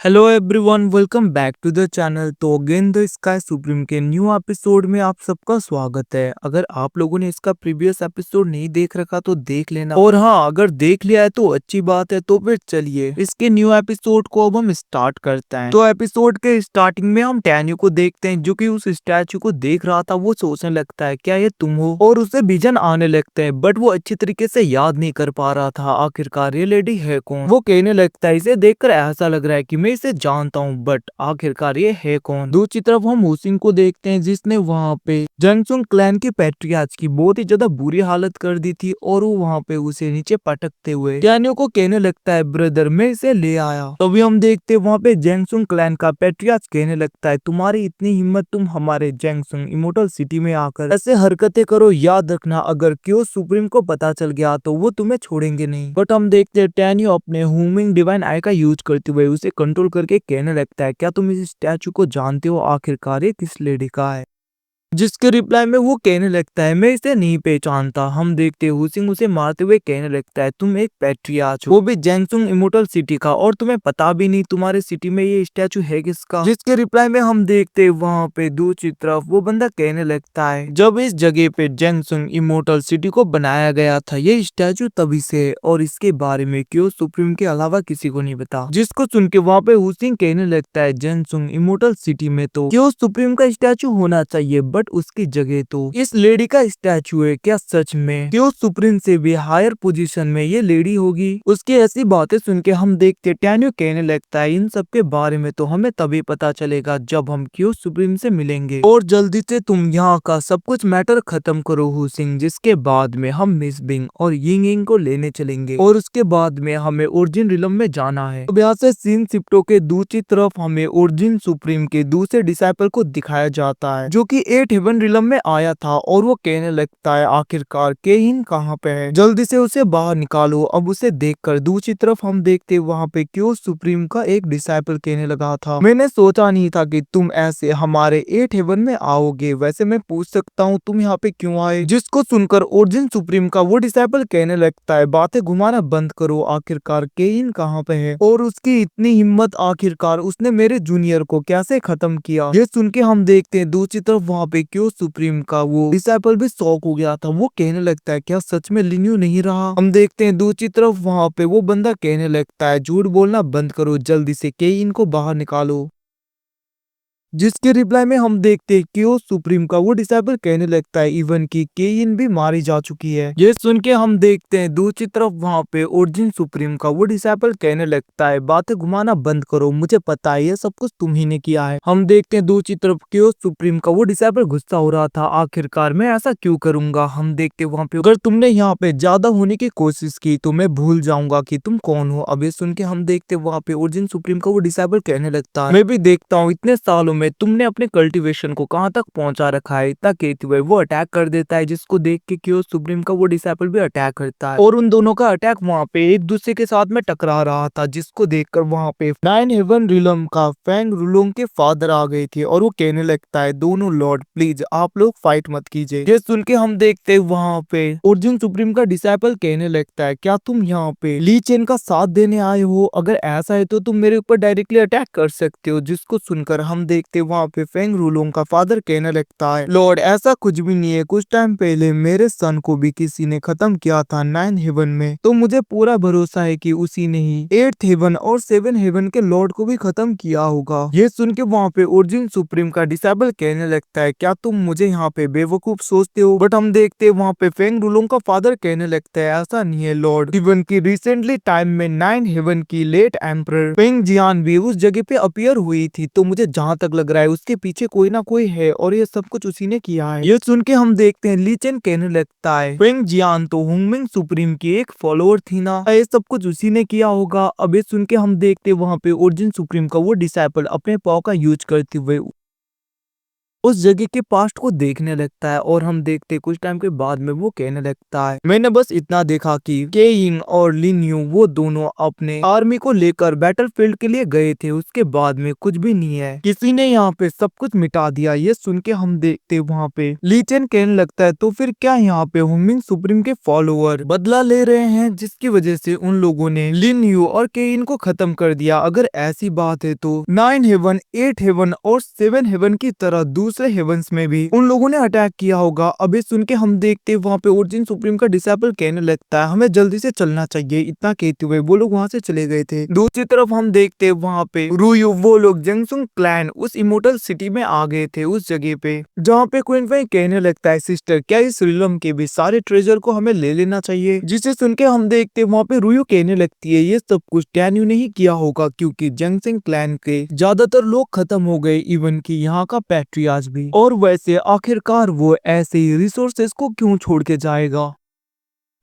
Hello everyone, welcome back to the channel. तो again the sky supreme के new episode में आप सबका स्वागत है। अगर आप लोगों ने इसका प्रीवियस एपिसोड नहीं देख रखा तो देख लेना, और हाँ, अगर देख लिया है तो अच्छी बात है। तो फिर चलिए इसके न्यू एपिसोड को अब हम स्टार्ट करते हैं। तो एपिसोड के स्टार्टिंग में हम टैन्यू को देखते हैं, जो कि उस स्टैचू को देख रहा था। वो सोचने लगता है क्या ये तुम हो, और उसे विजन आने लगते हैं, बट वो अच्छी तरीके से याद नहीं कर पा रहा था आखिरकार ये लेडी है कौन। वो कहने लगता है इसे देखकर ऐसा लग रहा है कि मैं इसे जानता हूँ, बट आखिरकार ये है कौन। दूसरी तरफ हम हुसिंग को देखते हैं, जिसने वहाँ पे जंगसुंग क्लैन के पैट्रियार्च की बहुत ही ज्यादा बुरी हालत कर दी थी, और वो वहाँ पे उसे नीचे पटकते हुए टैन्यू को कहने लगता है ब्रदर मैं इसे ले आया। तभी हम देखते वहाँ पे जंगसुंग क्लैन का पैट्रियार्च कहने लगता है तुम्हारी इतनी हिम्मत, तुम हमारे जंगसुंग इमोर्टल सिटी में आकर ऐसे हरकतें करो, याद रखना अगर क्यों सुप्रीम को पता चल गया तो वो तुम्हें छोड़ेंगे नहीं। बट हम देखते हैं टैन्यू अपने हुमिंग डिवाइन आई का यूज करते हुए उसे कंट्रोल करके कहने लगता है क्या तुम इस स्टैचू को जानते हो, आखिरकार ये किस लेडी का है। जिसके रिप्लाई में वो कहने लगता है मैं इसे नहीं पहचानता। हम देखते हैं हुसिंग उसे मारते हुए कहने लगता है तुम एक पैट्रियार्च हो, वो भी जैंगसुंग इमोर्टल सिटी का, और तुम्हें पता भी नहीं तुम्हारे सिटी में ये स्टैचू है किसका। जिसके रिप्लाई में हम देखते हैं वहाँ पे दूसरी तरफ वो बंदा कहने लगता है जब इस जगह पे जैंगसुंग इमोर्टल सिटी को बनाया गया था ये स्टैचू तभी से है, और इसके बारे में क्यों सुप्रीम के अलावा किसी को नहीं पता। जिसको सुन के वहाँ पे हुसिंग कहने लगता है जैंगसुंग इमोर्टल सिटी में तो क्यों सुप्रीम का स्टैचू होना चाहिए, बट उसकी जगह तो इस लेडी का स्टैचू है। क्या सच में क्यों सुप्रीम से भी हायर पोजीशन में ये लेडी होगी। उसकी ऐसी बातें सुन के हम देखते टैन्यू कहने लगता है इन सब के बारे में तो हमें तभी पता चलेगा जब हम क्यों सुप्रीम से मिलेंगे, और जल्दी से तुम यहाँ का सब कुछ मैटर खत्म करो हुसिंग, जिसके बाद में हम मिस बिंग और यिंग यिंग को लेने चलेंगे, और उसके बाद में हमें ओरिजिन रिलम में जाना है। अब यहाँ से सीन शिफ्टो के दूसरी तरफ हमें ओरिजिन सुप्रीम के दूसरे डिसाइपल को दिखाया जाता है, जो कि 8 हेवन रिलम में आया था, और वो कहने लगता है आखिरकार केहिन कहाँ पे है, जल्दी से उसे बाहर निकालो। अब उसे देखकर दूसरी तरफ हम देखते वहाँ पे क्यों सुप्रीम का एक डिसाइपल कहने लगा था मैंने सोचा नहीं था कि तुम ऐसे हमारे 8 हेवन में आओगे, वैसे मैं पूछ सकता हूँ तुम यहाँ पे क्यों आए। जिसको सुनकर ओरिजिन सुप्रीम का वो डिसाइपल कहने लगता है बातें घुमाना बंद करो, आखिरकार केहिन कहाँ पे है, और उसकी इतनी हिम्मत, आखिरकार उसने मेरे जूनियर को कैसे खत्म किया। ये सुन के हम देखते हैं दूसरी तरफ वहाँ पे क्यों सुप्रीम का वो डिसाइपल भी शॉक हो गया था। वो कहने लगता है क्या सच में लिन्यू नहीं रहा। हम देखते हैं दूसरी तरफ वहाँ पे वो बंदा कहने लगता है झूठ बोलना बंद करो, जल्दी से केइन को बाहर निकालो। जिसके रिप्लाई में हम देखते हैं कि वो सुप्रीम का वो डिसाइपल कहने लगता है इवन की केइन भी मारी जा चुकी है। ये सुन के हम देखते हैं दूसरी तरफ वहाँ पे ओरिजिन सुप्रीम का वो डिसाइपल कहने लगता है बातें घुमाना बंद करो, मुझे पता है ये सब कुछ तुम ही ने किया है। हम देखते हैं दूसरी तरफ कि वो सुप्रीम का वो डिसाइपल गुस्सा हो रहा था आखिरकार मैं ऐसा क्यों करूंगा। हम देखते वहाँ पे अगर तुमने यहाँ पे ज्यादा होने की कोशिश की तो मैं भूल जाऊंगा कि तुम कौन हो। अब ये सुन के हम देखते वहाँ पे ओरिजिन सुप्रीम का वो डिसाइपल कहने लगता है मैं भी देखता हूँ इतने सालों में तुमने अपने कल्टीवेशन को कहां तक पहुंचा रखा है। इतना कहते हुए वो अटैक कर देता है, जिसको देख के क्यों सुप्रीम का वो डिसाइपल भी अटैक करता है, और उन दोनों का अटैक वहां पे एक दूसरे के साथ में टकरा रहा था। जिसको देखकर वहां पे 9 हेवन रिलम का फैंग रुलोंग के फादर आ गए थे, और वो कहने लगता है दोनों लॉर्ड प्लीज आप लोग फाइट मत कीजिए। ये सुन के हम देखते वहां पे ओरिजिन सुप्रीम का डिसाइपल कहने लगता है क्या तुम यहाँ पे ली चेन का साथ देने आए हो, अगर ऐसा है तो तुम मेरे ऊपर डायरेक्टली अटैक कर सकते हो। जिसको सुनकर हम देखते वहाँ पे फेंग रूलोंग का फादर कहने लगता है लॉर्ड ऐसा कुछ भी नहीं है, कुछ टाइम पहले मेरे सन को भी किसी ने खत्म किया था 9 हेवन में, तो मुझे पूरा भरोसा है कि उसी ने ही 8 हेवन और 7 हेवन के लॉर्ड को भी खत्म किया होगा। ये सुन के वहाँ पे ओरिजिन सुप्रीम का डिसाइबल कहने लगता है क्या तुम मुझे यहाँ पे बेवकूफ सोचते हो। बट हम देखते वहाँ पे फेंग रूलोंग का फादर कहने लगता है ऐसा नहीं है लॉर्ड, इवन की रिसेंटली टाइम में 9 हेवन की लेट एम्परर फेंग जियान भी उस जगह पे अपीयर हुई थी, तो मुझे जहाँ तक लग रहा है उसके पीछे कोई ना कोई है, और ये सब कुछ उसी ने किया है। ये सुन के हम देखते हैं ली चेन कहने लगता है फेंग जियान तो हुंगमिंग सुप्रीम की एक फॉलोअर थी ना, ये सब कुछ उसी ने किया होगा। अब ये सुन के हम देखते वहाँ पे ओरिजिन सुप्रीम का वो डिसाइपल अपने पाव का यूज करते हुए उस जगह के पास्ट को देखने लगता है और हम देखते कुछ टाइम के बाद में वो कहने लगता है, मैंने बस इतना देखा कि केइंग और लिन यू वो दोनों अपने आर्मी को लेकर बैटलफील्ड के लिए गए थे, उसके बाद में कुछ भी नहीं है, किसी ने यहाँ पे सब कुछ मिटा दिया। ये सुन के हम देखते वहाँ पे ली चेन कहने लगता है, तो फिर क्या यहाँ पे हुमिंग सुप्रीम के फॉलोअर बदला ले रहे हैं जिसकी वजह से उन लोगों ने लिन यू और केइन को खत्म कर दिया। अगर ऐसी बात है तो 9 हेवन, 8 हेवन और 7 हेवन की तरह दूसरे हेवंस में भी उन लोगों ने अटैक किया होगा। अभी सुन के हम देखते वहाँ पे ओरिजिन सुप्रीम का डिसेबल कहने लगता है, हमें जल्दी से चलना चाहिए। इतना कहते हुए वो लोग वहाँ से चले गए थे। दूसरी तरफ हम देखते वहाँ पे रूयू वो लोग जंगसुंग क्लैन उस इमोर्टल सिटी में आ गए थे, उस जगह पे जहाँ पे क्वीन फेई कहने लगता है, सिस्टर क्या इस रिलम के भी सारे ट्रेजर को हमें ले लेना चाहिए। जिसे सुन के हम देखते वहाँ पे रूयू कहने लगती है, ये सब कुछ टैन्यू ने ही किया होगा क्योंकि जंगसिंग क्लैन के ज्यादातर लोग खत्म हो गए, इवन की यहाँ का पैट्रियार्च भी। और वैसे आखिरकार वो ऐसे ही रिसोर्सेस को क्यों छोड़ के जाएगा,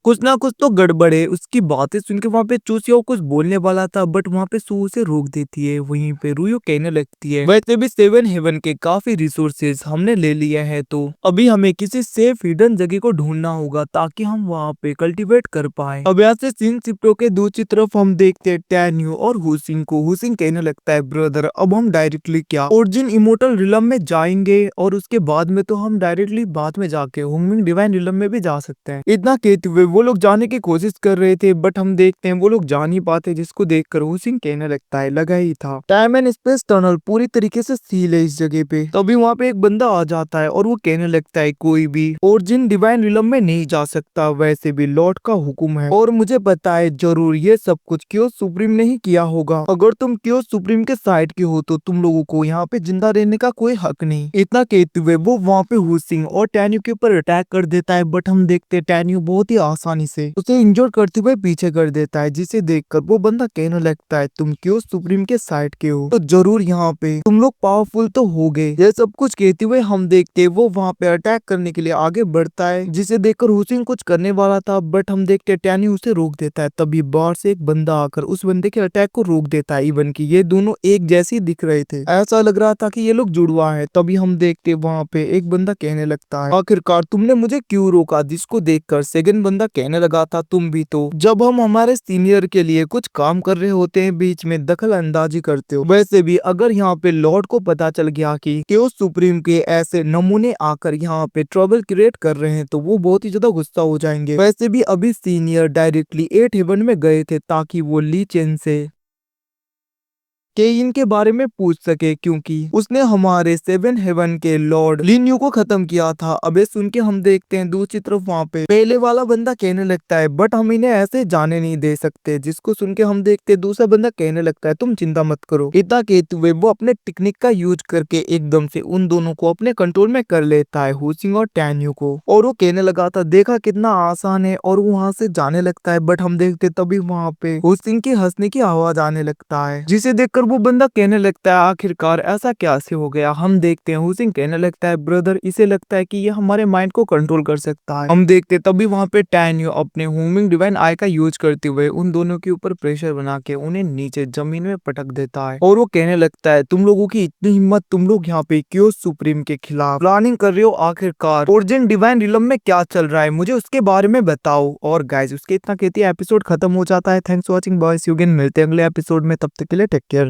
कुछ ना कुछ तो गड़बड़ है। उसकी बातें सुन के वहाँ पे चूसिया कुछ बोलने वाला था बट वहाँ पे सू उसे रोक देती है। वहीं पे रूयो कहने लगती है, वैसे भी 7 हेवन के काफी रिसोर्सेज हमने ले लिए हैं, तो अभी हमें किसी सेफ हिडन जगह को ढूंढना होगा ताकि हम वहाँ पे कल्टीवेट कर पाए। अब यहाँ से सिन सिप्टो के दूसरी तरफ हम देखते हैं टैन्यू और हुसिंग को। हुसिंग कहने लगता है, ब्रदर अब हम डायरेक्टली क्या ओरिजिन इमोर्टल रिलम में जाएंगे और उसके बाद में तो हम डायरेक्टली बाद में जाके हुमिंग डिवाइन रिलम में भी जा सकते हैं। इतना कहते हुए वो लोग जाने की कोशिश कर रहे थे बट हम देखते हैं वो लोग जा नहीं पाते, जिसको देखकर हुसिंग कहने लगता है, लगा ही था टाइम एंड स्पेस टनल पूरी तरीके से सील है इस जगह पे। तभी वहाँ पे एक बंदा आ जाता है और वो कहने लगता है, कोई भी ओरिजिन डिवाइन रिलम में नहीं जा सकता, वैसे भी लॉर्ड का हुक्म है और मुझे पता है जरूर ये सब कुछ क्योस सुप्रीम ने ही किया होगा। अगर तुम क्योस सुप्रीम के साइड के हो तो तुम लोगों को यहाँ पे जिंदा रहने का कोई हक नहीं। इतना कहते हुए वो वहाँ पे हुसिंग और टैन्यू के ऊपर अटैक कर देता है बट हम देखते हैं टैन्यू बहुत ही आसानी से उसे इंजोर करते हुए पीछे कर देता है, जिसे देखकर वो बंदा कहने लगता है, तुम क्यों सुप्रीम के साइड के हो तो जरूर यहाँ पे तुम लोग पावरफुल तो हो गए। ये सब कुछ कहते हुए हम देखते वो वहाँ पे अटैक करने के लिए आगे बढ़ता है, जिसे देखकर हुसैन कुछ करने वाला था बट हम देखते टैन्यू उसे रोक देता है। तभी बाहर से एक बंदा आकर उस बंदे के अटैक को रोक देता है। इवन की ये दोनों एक जैसे ही दिख रहे थे, ऐसा लग रहा था कि ये लोग जुड़वा है। तभी हम देखते वहाँ पे एक बंदा कहने लगता है, आखिरकार तुमने मुझे क्यों रोका, जिसको देखकर सेकंड बंदा कहने लगा था, तुम भी तो जब हम हमारे सीनियर के लिए कुछ काम कर रहे होते हैं बीच में दखल अंदाजी करते हो। वैसे भी अगर यहाँ पे लॉर्ड को पता चल गया कि केओस सुप्रीम के ऐसे नमूने आकर यहाँ पे ट्रबल क्रिएट कर रहे हैं तो वो बहुत ही ज्यादा गुस्सा हो जाएंगे। वैसे भी अभी सीनियर डायरेक्टली 8 हेवन में गए थे ताकि वो ली चेन से केइन के बारे में पूछ सके क्योंकि उसने हमारे 7 हेवन के लॉर्ड लिन यू को खत्म किया था। अबे सुन के हम देखते हैं दूसरी तरफ वहाँ पे पहले वाला बंदा कहने लगता है, बट हम इन्हें ऐसे जाने नहीं दे सकते, जिसको सुन के हम देखते हैं दूसरा बंदा कहने लगता है, तुम चिंता मत करो। इतना कहते हुए वो अपने टेक्निक का यूज करके एकदम से उन दोनों को अपने कंट्रोल में कर लेता है, हुसिंग और टैन्यू को। और वो कहने लगा था, देखा कितना आसान है, और वो वहाँ से जाने लगता है। बट हम देखते तभी वहाँ पे हुसिंग की हंसने की आवाज आने लगता है, जिसे देखकर वो बंदा कहने लगता है, आखिरकार ऐसा कैसे हो गया। हम देखते हैं हुसिंग कहने लगता है, ब्रदर इसे लगता है कि ये हमारे माइंड को कंट्रोल कर सकता है। हम देखते तभी वहाँ पे टैन्यू अपने होमिंग डिवाइन आई का यूज करते हुए उन दोनों के ऊपर प्रेशर बना के उन्हें नीचे जमीन में पटक देता है। और वो कहने लगता है, तुम लोगों की इतनी हिम्मत, तुम लोग यहाँ पे क्यों सुप्रीम के खिलाफ प्लानिंग कर रहे हो, आखिरकार ओरिजिन डिवाइन रिलम में क्या चल रहा है, मुझे उसके बारे में बताओ। और गाइस उसके इतना कहती है एपिसोड खत्म हो जाता है। Thanks for watching boys, you again मिलते हैं अगले एपिसोड में, तब तक के लिए टेक केयर।